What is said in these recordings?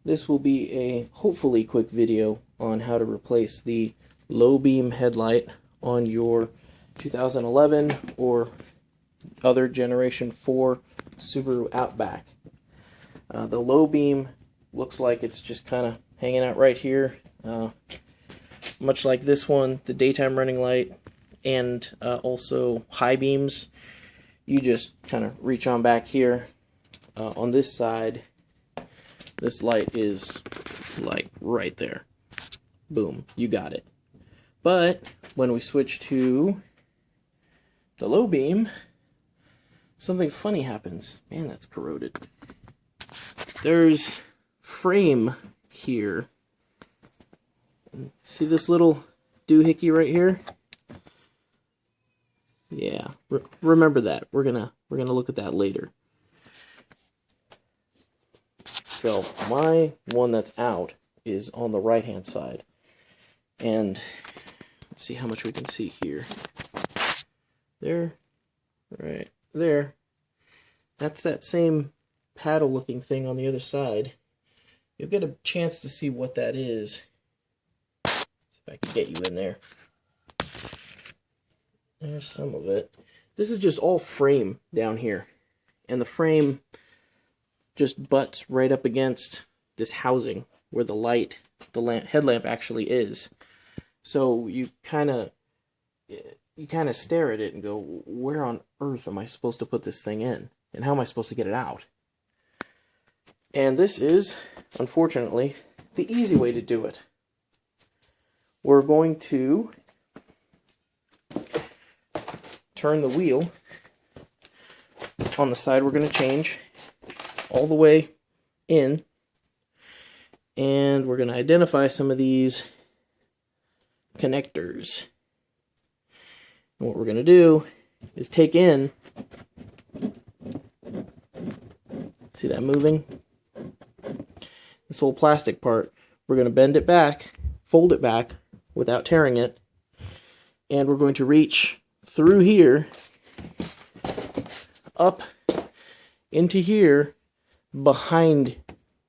this will be a hopefully quick video on how to replace the low beam headlight on your 2011 or other Generation 4 Subaru Outback. The low beam looks like it's just kind of hanging out right here, much like this one, the daytime running light, and also high beams. You just kind of reach on back here. On this side, this light is like right there. Boom, you got it. But when we switch to the low beam, something funny happens. Man, that's corroded. There's frame here. See this little doohickey right here? Yeah, remember that. We're gonna look at that later. So my one that's out is on the right hand side, and let's see how much we can see here. There, right there. That's that same paddle looking thing on the other side. You'll get a chance to see what that is. See if I can get you in there. There's some of it. This is just all frame down here, and the frame just butts right up against this housing where the light, the headlamp actually is. So you kind of stare at it and go, where on earth am I supposed to put this thing in? And how am I supposed to get it out? And this is, unfortunately, the easy way to do it. We're going to turn the wheel on the side we're going to change all the way in, and we're going to identify some of these connectors. And what we're going to do is take in, see that moving? This whole plastic part, we're going to bend it back, fold it back without tearing it, and we're going to reach through here, up into here, behind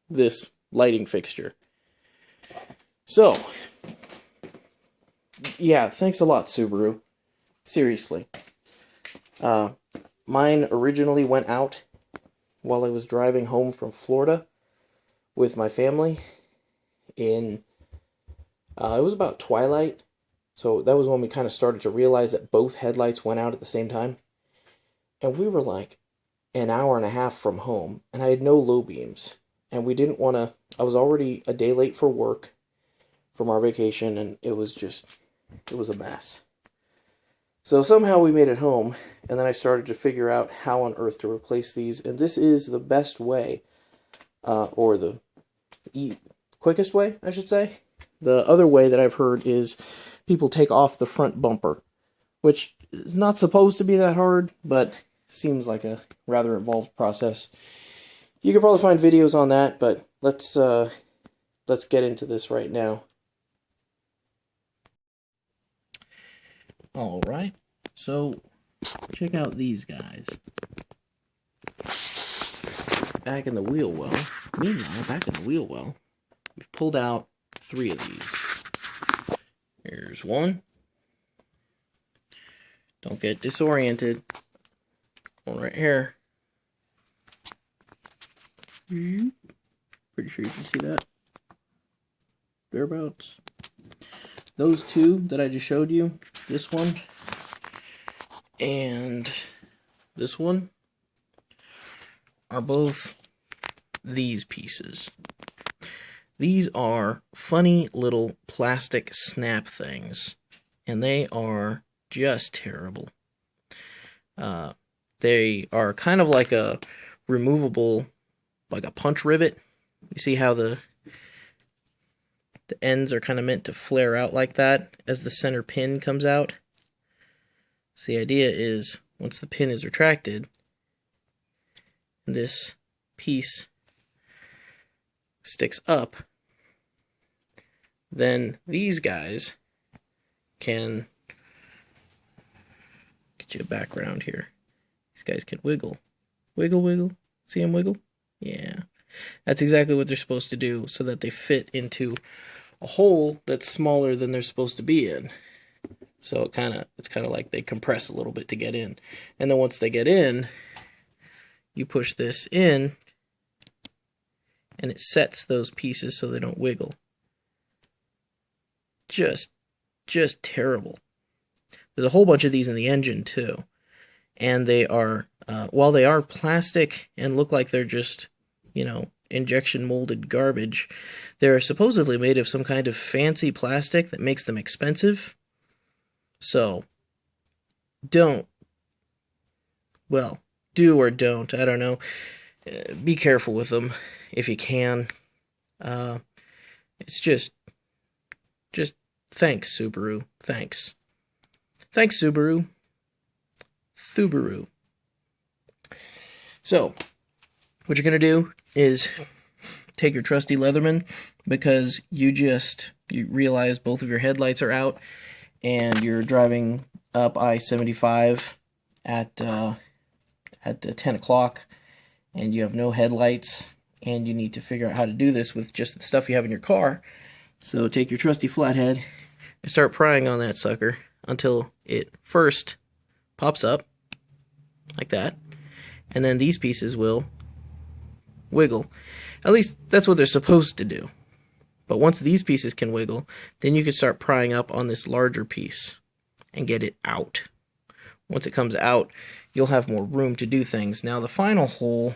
this lighting fixture. So, yeah, thanks a lot, Subaru. Seriously. Mine originally went out while I was driving home from Florida with my family in, it was about twilight, so that was when we kind of started to realize that both headlights went out at the same time. And we were like an hour and a half from home, and I had no low beams, and we didn't want to, I was already a day late for work from our vacation, and it was a mess. So somehow we made it home, and then I started to figure out how on earth to replace these, and this is the best way, or the quickest way, I should say. The other way that I've heard is people take off the front bumper, which is not supposed to be that hard, but seems like a rather involved process. You can probably find videos on that, but let's get into this right now. Alright, so check out these guys. Back in the wheel well. Meanwhile, back in the wheel well, we've pulled out 3 of these. Here's one. Don't get disoriented. One right here. Pretty sure you can see that. Thereabouts. Those 2 that I just showed you, this one and this one, are both these pieces. These are funny little plastic snap things, and they are just terrible. They are kind of like a removable, like a punch rivet. You see how the ends are kind of meant to flare out like that as the center pin comes out. So the idea is, once the pin is retracted, this piece sticks up, then these guys can get you a background here. These guys can wiggle. Wiggle, wiggle. See them wiggle? Yeah. That's exactly what they're supposed to do, so that they fit into a hole that's smaller than they're supposed to be in. So it's kind of like they compress a little bit to get in. And then once they get in, you push this in, and it sets those pieces so they don't wiggle. Just terrible. There's a whole bunch of these in the engine too. And they are, while they are plastic and look like they're just, injection molded garbage, they're supposedly made of some kind of fancy plastic that makes them expensive. So, do or don't, I don't know. Be careful with them if you can. It's just thanks, Subaru. Thanks, Subaru. Subaru. So, what you're going to do is take your trusty Leatherman, because you realize both of your headlights are out, and you're driving up I-75 at 10 o'clock, and you have no headlights, and you need to figure out how to do this with just the stuff you have in your car. So take your trusty flathead and start prying on that sucker until it first pops up, like that, and then these pieces will wiggle. At least that's what they're supposed to do. But once these pieces can wiggle, then you can start prying up on this larger piece and get it out. Once it comes out, you'll have more room to do things. Now the final hole,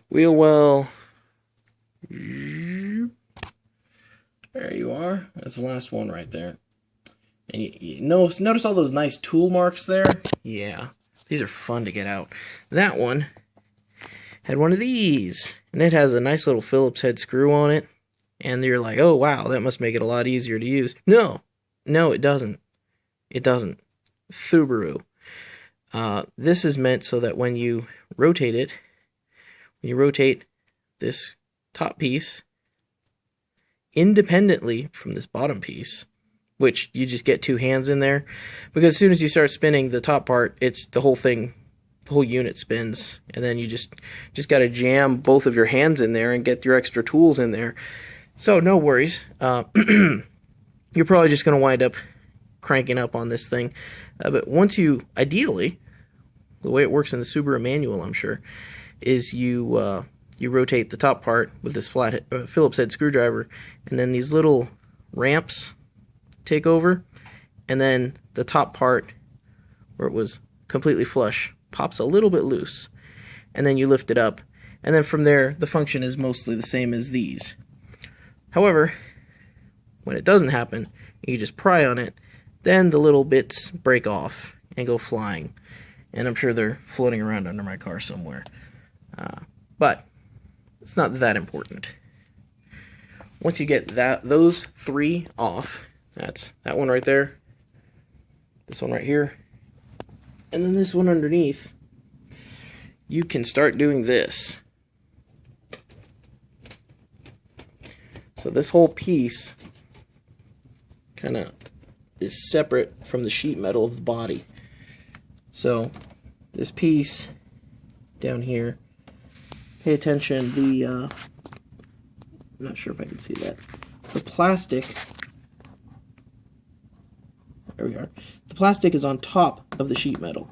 wheel well. There you are. That's the last one right there. And you notice all those nice tool marks there? Yeah, these are fun to get out. That one had one of these, and it has a nice little Phillips head screw on it. And you're like, oh wow, that must make it a lot easier to use. No, it doesn't. It doesn't. Subaru. This is meant so that when you rotate it, this top piece independently from this bottom piece, which you just get two hands in there, because as soon as you start spinning the top part, it's the whole unit spins, and then you just got to jam both of your hands in there and get your extra tools in there. So no worries. You're probably just going to wind up cranking up on this thing. But once ideally, the way it works in the Subaru manual, I'm sure, is you rotate the top part with this flat Phillips head screwdriver, and then these little ramps take over, and then the top part, where it was completely flush, pops a little bit loose, and then you lift it up, and then from there the function is mostly the same as these. However, when it doesn't happen, you just pry on it, then the little bits break off and go flying, and I'm sure they're floating around under my car somewhere. But it's not that important. Once you get those three off, that's that one right there, this one right here, and then this one underneath, you can start doing this. So this whole piece kind of is separate from the sheet metal of the body. So this piece down here, pay attention, I'm not sure if I can see that. The plastic, there we are. The plastic is on top of the sheet metal,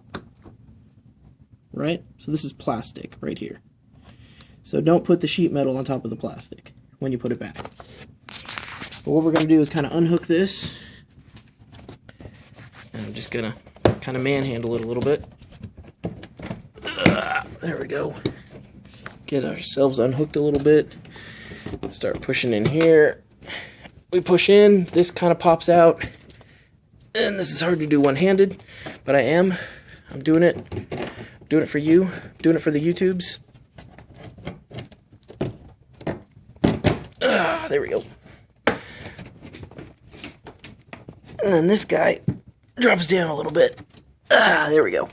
right? So this is plastic right here. So don't put the sheet metal on top of the plastic when you put it back. But what we're going to do is kind of unhook this. And I'm just going to kind of manhandle it a little bit. There we go. Get ourselves unhooked a little bit. Start pushing in here. We push in, this kind of pops out. And this is hard to do one-handed, but I'm doing it. I'm doing it for you. I'm doing it for the YouTubes. There we go. And then this guy drops down a little bit. There we go.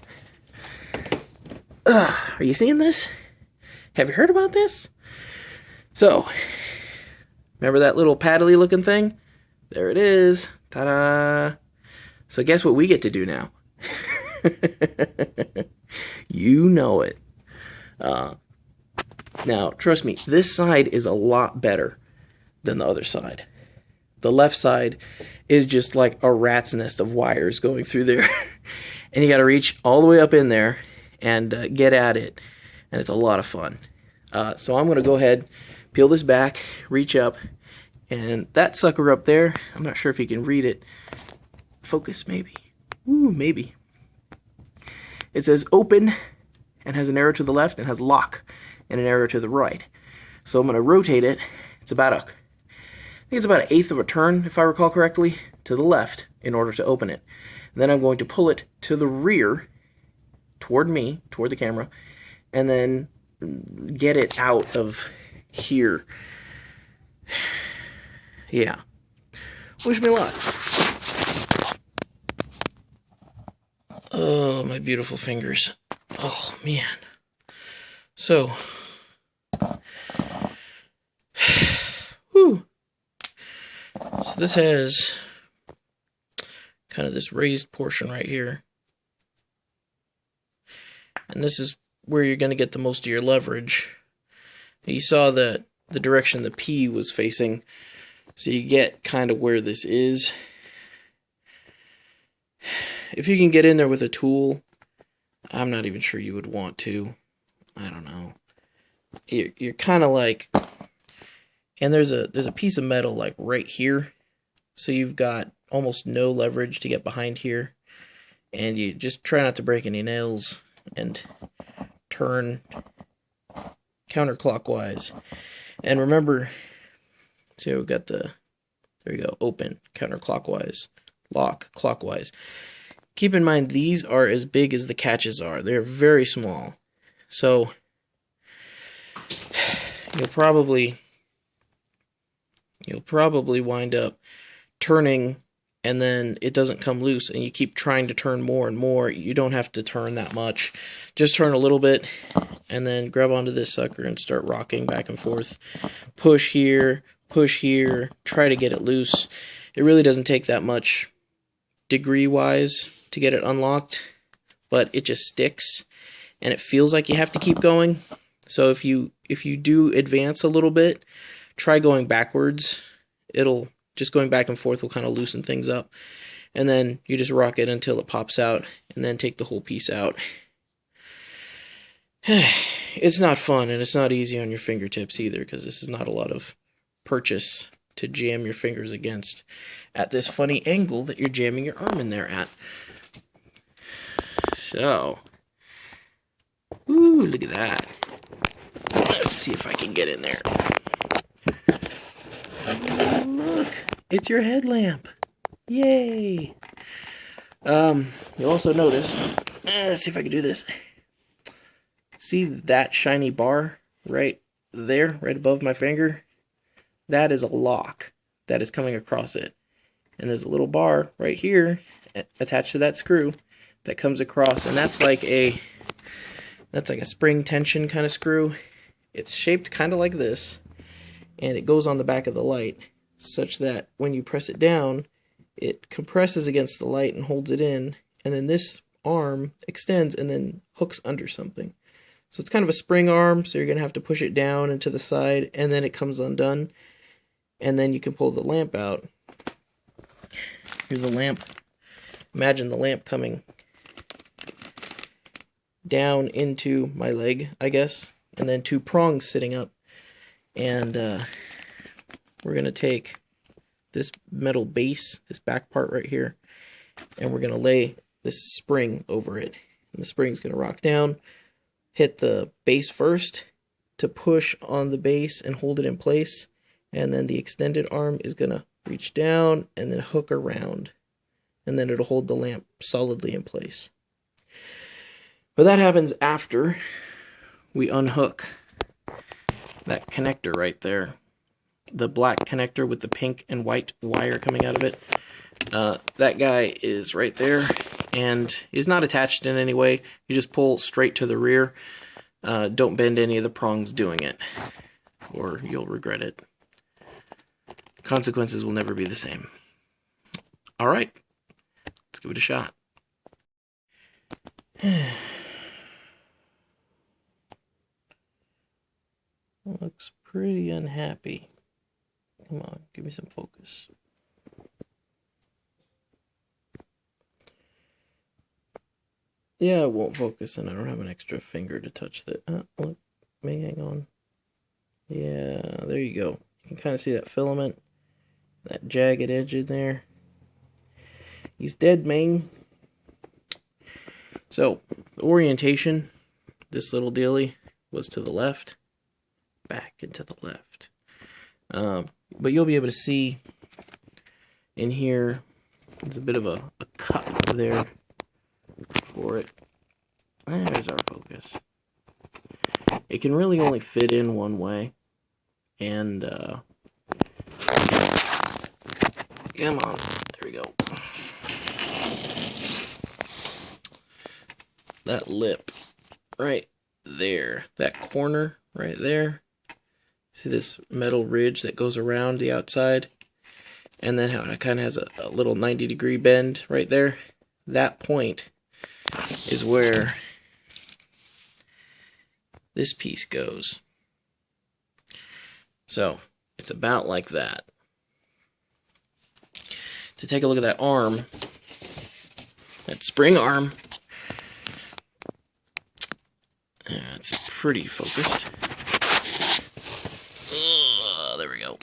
Are you seeing this? Have you heard about this? So, remember that little paddly looking thing? There it is. Ta-da! So guess what we get to do now? You know it. Now, trust me, this side is a lot better than the other side. The left side is just like a rat's nest of wires going through there. And you got to reach all the way up in there and get at it. And it's a lot of fun. So I'm going to go ahead, peel this back, reach up, and that sucker up there, I'm not sure if you can read it. Focus, maybe. Ooh, maybe. It says open and has an arrow to the left and has lock and an arrow to the right. So I'm going to rotate it. It's about I think it's about 1/8 of a turn, if I recall correctly, to the left in order to open it. And then I'm going to pull it to the rear, toward me, toward the camera, and then get it out of here. Yeah. Wish me luck. Oh, my beautiful fingers. Oh, man. So. Whew. So this has kind of this raised portion right here. And this is where you're going to get the most of your leverage. You saw that the direction the P was facing, so you get kind of where this is. If you can get in there with a tool, I'm not even sure you would want to. I don't know. You're kind of like, and there's a piece of metal like right here, so you've got almost no leverage to get behind here, and you just try not to break any nails and turn counterclockwise. And remember, so we've got there you go, open, counterclockwise, lock, clockwise. Keep in mind, these are as big as the catches are. They're very small. So, you'll probably wind up turning, and then it doesn't come loose, and you keep trying to turn more and more. You don't have to turn that much. Just turn a little bit, and then grab onto this sucker and start rocking back and forth. Push here, try to get it loose. It really doesn't take that much degree-wise to get it unlocked, but it just sticks, and it feels like you have to keep going. So if you do advance a little bit, try going backwards. Just going back and forth will kind of loosen things up. And then you just rock it until it pops out, and then take the whole piece out. It's not fun, and it's not easy on your fingertips either, because this is not a lot of purchase to jam your fingers against at this funny angle that you're jamming your arm in there at. So, ooh, look at that. Let's see if I can get in there. Look, it's your headlamp. Yay! You'll also notice, let's see if I can do this. See that shiny bar right there, right above my finger? That is a lock that is coming across it. And there's a little bar right here attached to that screw that comes across, and that's like a spring tension kind of screw. It's shaped kind of like this, and it goes on the back of the light, such that when you press it down, it compresses against the light and holds it in, and then this arm extends and then hooks under something. So it's kind of a spring arm, so you're going to have to push it down and to the side, and then it comes undone, and then you can pull the lamp out. Here's a lamp. Imagine the lamp coming down into my leg, I guess, and then two prongs sitting up. And we're going to take this metal base, this back part right here, and we're going to lay this spring over it. And the spring's going to rock down, hit the base first to push on the base and hold it in place, and then the extended arm is going to reach down and then hook around, and then it'll hold the lamp solidly in place. But that happens after we unhook that connector right there. The black connector with the pink and white wire coming out of it. That guy is right there and is not attached in any way. You just pull straight to the rear. Don't bend any of the prongs doing it, or you'll regret it. Consequences will never be the same. Alright, let's give it a shot. Looks pretty unhappy. Come on, give me some focus. Yeah, it won't focus, and I don't have an extra finger to touch that. Look, may hang on. Yeah, there you go. You can kind of see that filament, that jagged edge in there. He's dead, man. So, the orientation, this little dealie, was to the left, back and to the left. But you'll be able to see in here, there's a bit of a cut there for it. There's our focus. It can really only fit in one way. And, come on, there we go. That lip right there, that corner right there. See this metal ridge that goes around the outside? And then how it kind of has a little 90-degree bend right there? That point is where this piece goes. So, it's about like that. To take a look at that arm, that spring arm, it's pretty focused. There we go.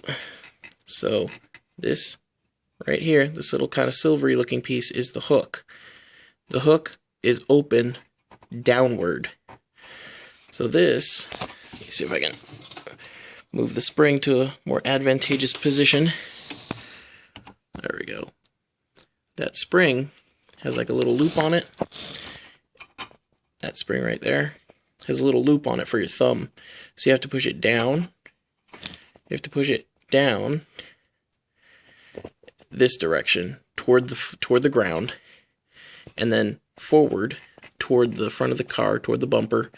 So, this right here, this little kind of silvery looking piece is the hook. The hook is open downward. So this, let me see if I can move the spring to a more advantageous position. There we go. That spring has like a little loop on it. That spring right there has a little loop on it for your thumb. So you have to push it down. You have to push it down this direction toward the ground, and then forward toward the front of the car, toward the bumper,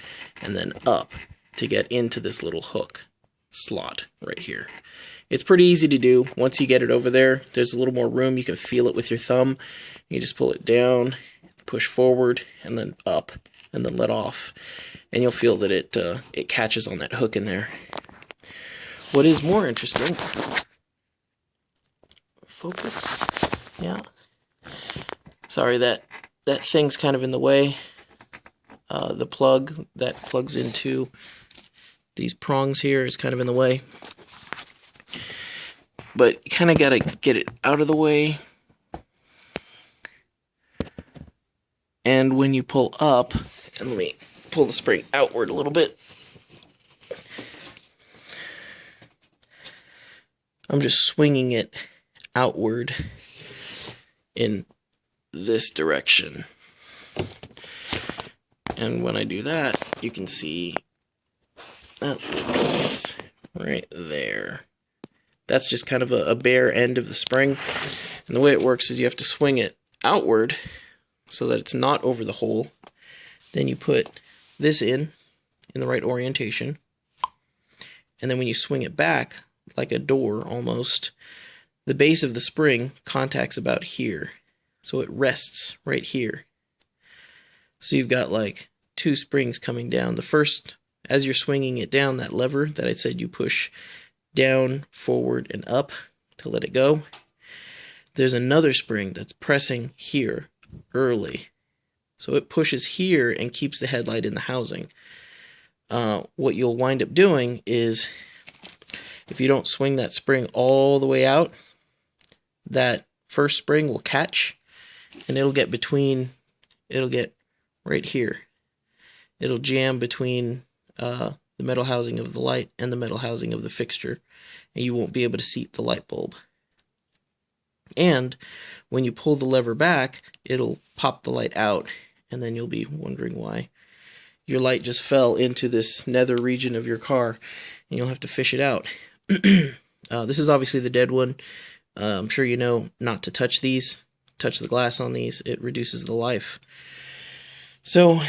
and then up to get into this little hook slot right here. It's pretty easy to do. Once you get it over there, there's a little more room. You can feel it with your thumb. You just pull it down, push forward, and then up, and then let off, and you'll feel that it catches on that hook in there. What is more interesting, focus, yeah, sorry, that thing's kind of in the way. The plug that plugs into these prongs here is kind of in the way. But you kind of got to get it out of the way. And when you pull up, and let me pull the spring outward a little bit. I'm just swinging it outward in this direction. And when I do that, you can see that little piece right there. That's just kind of a bare end of the spring. And the way it works is you have to swing it outward so that it's not over the hole. Then you put this in the right orientation. And then when you swing it back, like a door almost, the base of the spring contacts about here. So it rests right here. So you've got like two springs coming down. The first, as you're swinging it down, that lever that I said you push down, forward, and up to let it go, there's another spring that's pressing here early. So it pushes here and keeps the headlight in the housing. What you'll wind up doing is, if you don't swing that spring all the way out, that first spring will catch, and it'll get right here. It'll jam between the metal housing of the light and the metal housing of the fixture, and you won't be able to seat the light bulb. And when you pull the lever back, it'll pop the light out, and then you'll be wondering why your light just fell into this nether region of your car, and you'll have to fish it out. This is obviously the dead one. I'm sure you know not to touch these. Touch the glass on these. It reduces the life. So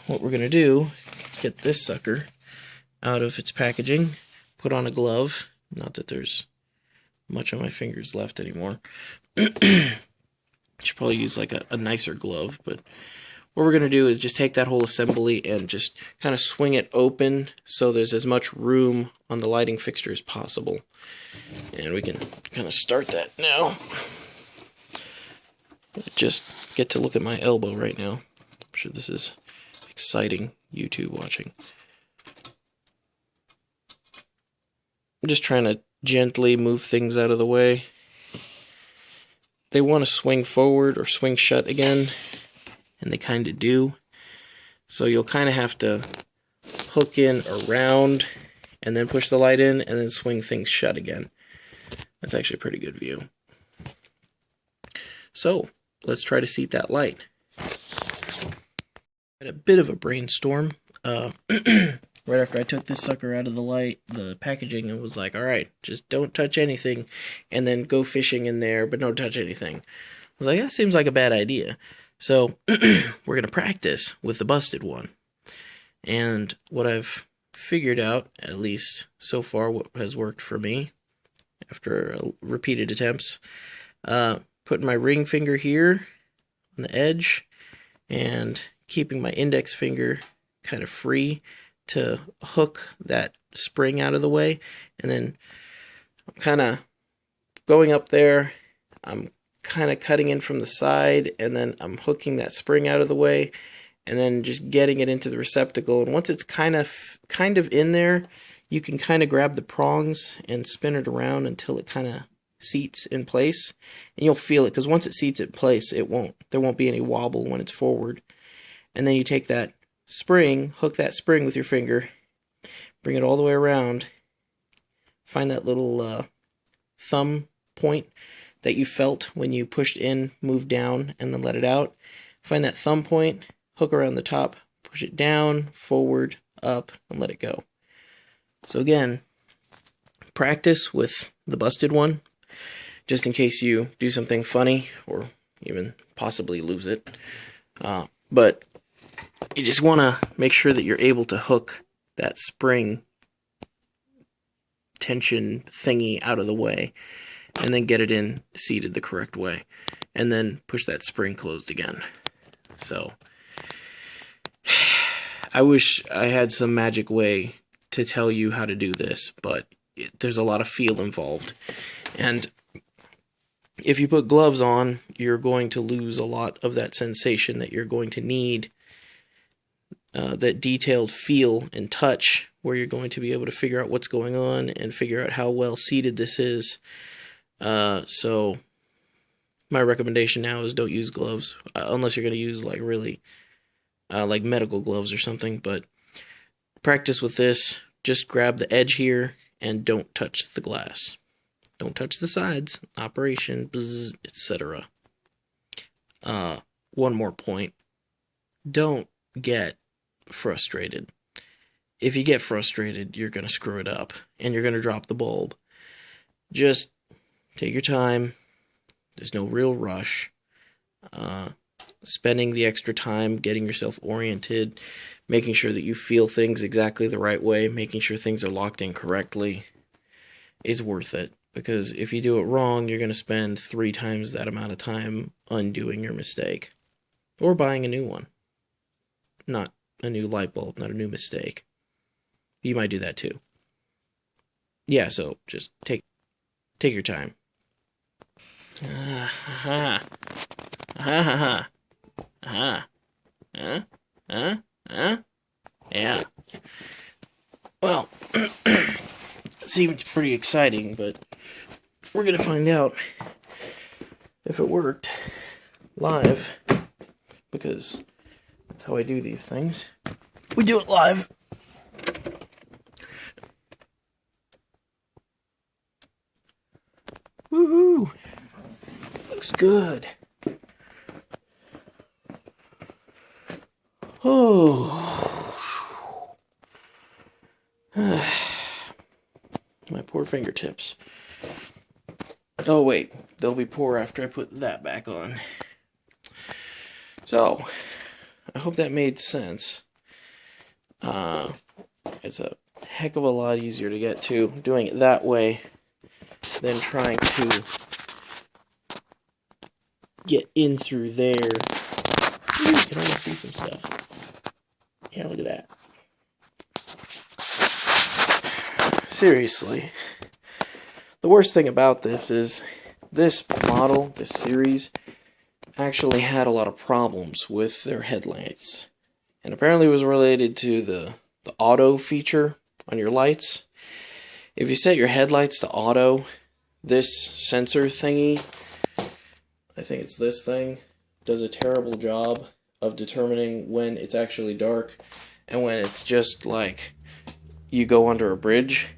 what we're going to do is get this sucker out of its packaging, put on a glove. Not that there's much on my fingers left anymore. Should probably use like a nicer glove, but what we're going to do is just take that whole assembly and just kind of swing it open so there's as much room on the lighting fixture as possible. And we can kind of start that now. Just get to look at my elbow right now. I'm sure this is exciting YouTube watching. I'm just trying to gently move things out of the way. They want to swing forward or swing shut again, and they kind of do. So you'll kind of have to hook in around and then push the light in and then swing things shut again. That's actually a pretty good view. So let's try to seat that light. Had a bit of a brainstorm. Right after I took this sucker out of the light, the packaging, and was like, alright, just don't touch anything, and then go fishing in there, but don't touch anything. I was like, that seems like a bad idea. So, we're going to practice with the busted one. And what I've figured out, at least so far, what has worked for me, after repeated attempts, putting my ring finger here on the edge, and keeping my index finger kind of free to hook that spring out of the way, and then I'm kind of going up there, I'm kind of cutting in from the side, and then I'm hooking that spring out of the way, and then just getting it into the receptacle. And once it's kind of in there, you can kind of grab the prongs and spin it around until it kind of seats in place, and you'll feel it, because once it seats in place, there won't be any wobble when it's forward. And then you take that spring, hook that spring with your finger, bring it all the way around, find that little thumb point that you felt when you pushed in, moved down, and then let it out. Find that thumb point, hook around the top, push it down, forward, up, and let it go. So again, practice with the busted one, just in case you do something funny, or even possibly lose it. But you just want to make sure that you're able to hook that spring tension thingy out of the way, and then get it in seated the correct way, and then push that spring closed again. So, I wish I had some magic way to tell you how to do this, but there's a lot of feel involved. And if you put gloves on, you're going to lose a lot of that sensation that you're going to need. That detailed feel and touch, where you're going to be able to figure out what's going on and figure out how well seated this is. So my recommendation now is don't use gloves, unless you're going to use like really like medical gloves or something. But practice with this. Just grab the edge here and don't touch the glass. Don't touch the sides. Operation, etc. One more point. Don't get frustrated. If you get frustrated, you're going to screw it up, and you're going to drop the bulb. Just take your time. There's no real rush. Spending the extra time getting yourself oriented, making sure that you feel things exactly the right way, making sure things are locked in correctly, is worth it. Because if you do it wrong, you're going to spend 3 times that amount of time undoing your mistake. Or buying a new one. Not a new light bulb, not a new mistake. You might do that too. Yeah, so just take your time. Yeah. Well, it seemed pretty exciting, but we're gonna find out if it worked live, because that's how I do these things. We do it live. Woohoo! Looks good. Oh. My poor fingertips. Oh wait, they'll be poor after I put that back on. So, I hope that made sense. It's a heck of a lot easier to get to doing it that way than trying to get in through there You can almost see some stuff. Yeah, look at that. Seriously. The worst thing about this is this model, this series, actually had a lot of problems with their headlights. And apparently it was related to the auto feature on your lights. If you set your headlights to auto, this sensor thingy, I think it's this thing, does a terrible job of determining when it's actually dark and when it's just like you go under a bridge.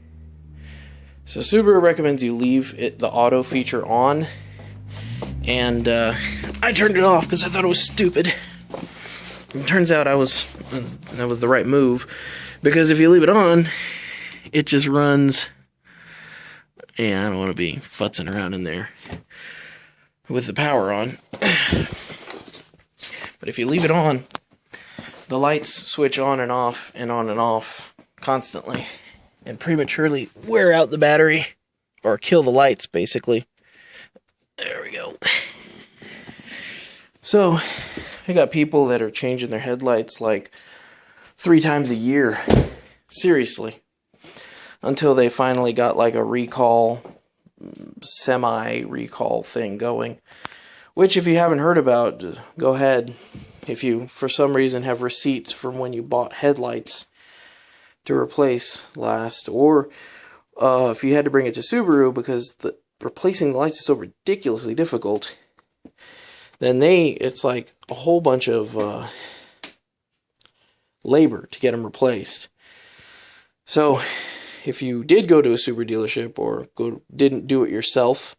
So Subaru recommends you leave the auto feature on, and I turned it off because I thought it was stupid. It turns out that was the right move, because if you leave it on, it just runs. Yeah, I don't want to be futzing around in there with the power on. But if you leave it on, the lights switch on and off constantly, and prematurely wear out the battery, or kill the lights, basically. There we go. So, I got people that are changing their headlights like 3 times a year. Seriously. Until they finally got like a recall, semi-recall thing going. Which, if you haven't heard about, go ahead. If you, for some reason, have receipts from when you bought headlights to replace last, or if you had to bring it to Subaru because replacing the lights is so ridiculously difficult, then it's like a whole bunch of labor to get them replaced. So, if you did go to a Subaru dealership or didn't do it yourself,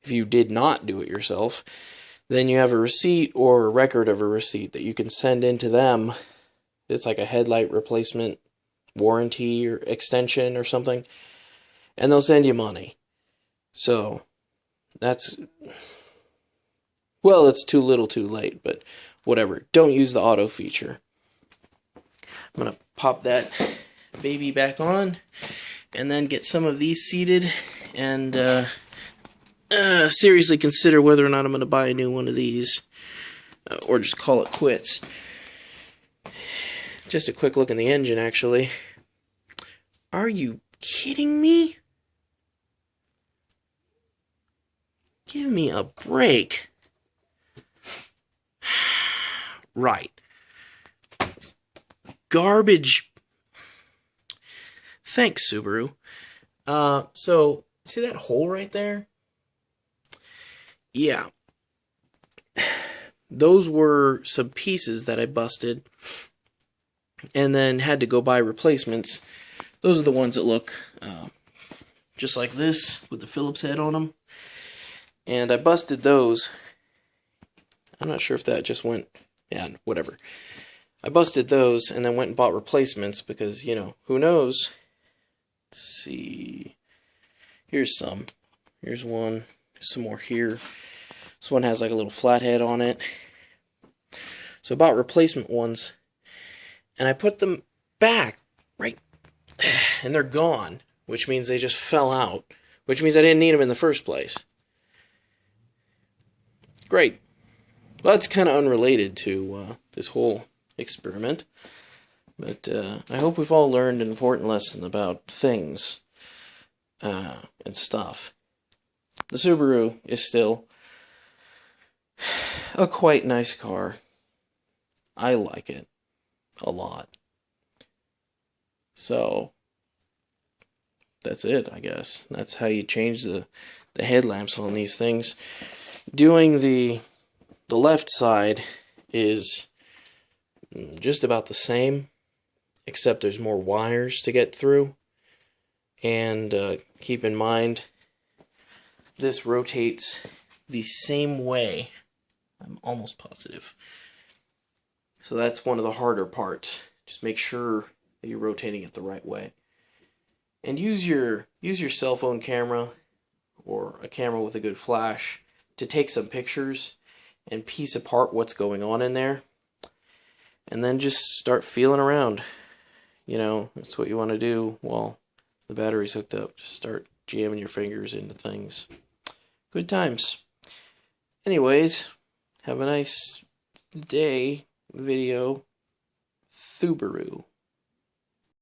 if you did not do it yourself, then you have a receipt or a record of a receipt that you can send into them. It's like a headlight replacement warranty or extension or something, and they'll send you money. So that's, well, it's too little too late, but whatever. Don't use the auto feature. I'm gonna pop that baby back on and then get some of these seated, and seriously consider whether or not I'm going to buy a new one of these, or just call it quits. Just a quick look in the engine, actually. Are you kidding me? Give me a break. Right. Garbage. Thanks, Subaru. So, see that hole right there? Yeah. Those were some pieces that I busted and then had to go buy replacements. Those are the ones that look just like this with the Phillips head on them. And I busted those. I'm not sure if that just went, yeah, whatever. I busted those and then went and bought replacements because, you know, who knows? Let's see. Here's some. Here's one. Some more here. This one has like a little flathead on it. So I bought replacement ones, and I put them back, right, and they're gone, which means they just fell out, which means I didn't need them in the first place. Great. Well, that's kind of unrelated to this whole experiment, but I hope we've all learned an important lesson about things and stuff. The Subaru is still a quite nice car. I like it a lot. So that's it, I guess. That's how you change the headlamps on these things. Doing the left side is just about the same, except there's more wires to get through. And keep in mind, this rotates the same way. I'm almost positive. So that's one of the harder parts. Just make sure that you're rotating it the right way. And use your cell phone camera or a camera with a good flash to take some pictures and piece apart what's going on in there. And then just start feeling around. You know, that's what you want to do while the battery's hooked up. Just start jamming your fingers into things. Good times. Anyways, have a nice day video, Subaru.